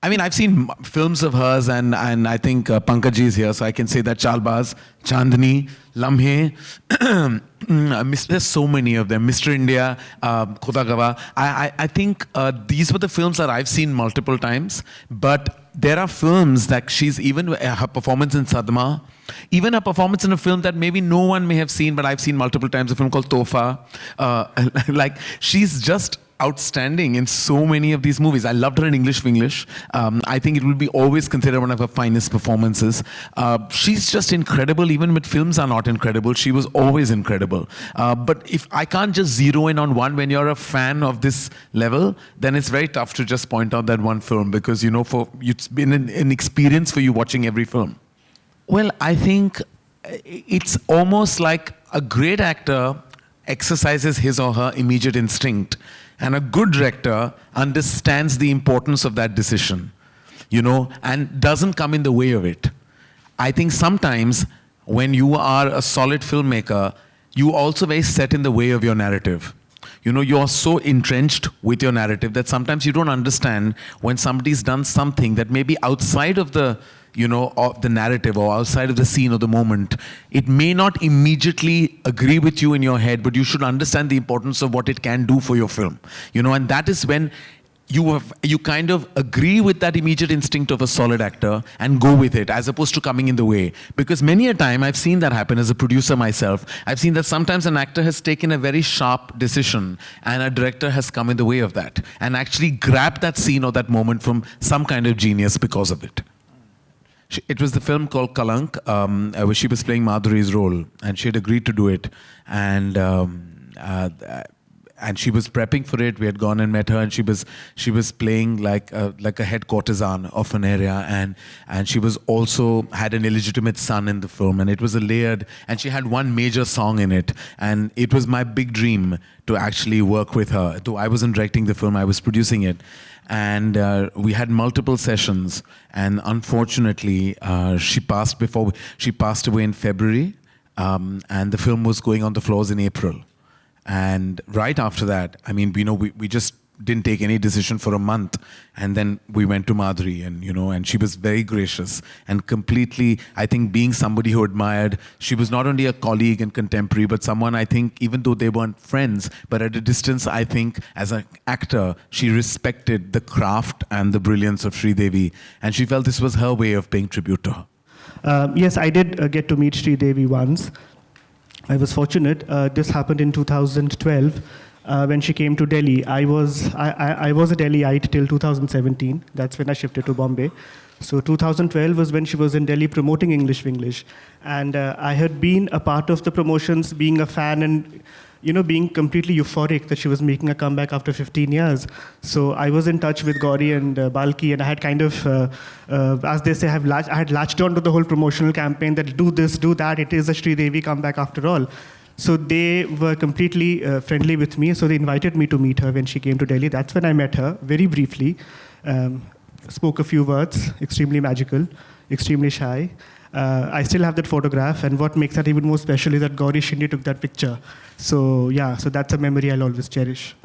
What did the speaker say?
I mean, I've seen films of hers, and I think Pankaj is here, so I can say that Chalbaz, Chandni, Lamhe, there's so many of them. Mr. India, Khuda Gawah. I think these were the films that I've seen multiple times, but there are films that she's even, her performance in Sadma, even her performance in a film that maybe no one may have seen, but I've seen multiple times, a film called Tofa. Like, she's just outstanding in so many of these movies. I loved her in English Winglish. I think it will be always considered one of her finest performances. She's just incredible, even when films are not incredible. She was always incredible. But if I can't just zero in on one, when you're a fan of this level, then it's very tough to just point out that one film, because, you know, it's been an experience for you watching every film. Well, I think it's almost like a great actor exercises his or her immediate instinct, and a good director understands the importance of that decision, you know, and doesn't come in the way of it. I think sometimes when you are a solid filmmaker, you also very set in the way of your narrative. You know, you're so entrenched with your narrative that sometimes you don't understand when somebody's done something that may be outside of the, you know, of the narrative or outside of the scene or the moment. It may not immediately agree with you in your head, but you should understand the importance of what it can do for your film. You know, and that is when you kind of agree with that immediate instinct of a solid actor and go with it, as opposed to coming in the way. Because many a time I've seen that happen as a producer myself. I've seen that sometimes an actor has taken a very sharp decision and a director has come in the way of that and actually grabbed that scene or that moment from some kind of genius because of it. It was the film called Kalank, where she was playing Madhuri's role, and she had agreed to do it. And she was prepping for it. We had gone and met her, and she was playing like a head courtesan of an area, and she was also had an illegitimate son in the film, and it was a layered, and she had one major song in it, and it was my big dream to actually work with her. Though I wasn't directing the film, I was producing it. And we had multiple sessions, and unfortunately, she passed away in February, and the film was going on the floors in April. And right after that, I mean, you know, we just didn't take any decision for a month, and then we went to Madhuri, and, you know, and she was very gracious and completely, I think, being somebody who admired. She was not only a colleague and contemporary, but someone, I think, even though they weren't friends, but at a distance, I think, as an actor, she respected the craft and the brilliance of Sridevi, and she felt this was her way of paying tribute to her. Yes, I did get to meet Sridevi once. I was fortunate. This happened in 2012. When she came to Delhi. I was a Delhiite till 2017. That's when I shifted to Bombay. So 2012 was when she was in Delhi promoting English Winglish. And I had been a part of the promotions, being a fan and, you know, being completely euphoric that she was making a comeback after 15 years. So I was in touch with Gauri and Balki, and I had kind of, as they say, I had latched on to the whole promotional campaign that do this, do that, it is a Sridevi comeback after all. So they were completely friendly with me. So they invited me to meet her when she came to Delhi. That's when I met her, very briefly. Spoke a few words, extremely magical, extremely shy. I still have that photograph, and what makes that even more special is that Gauri Shinde took that picture. So yeah, so that's a memory I'll always cherish.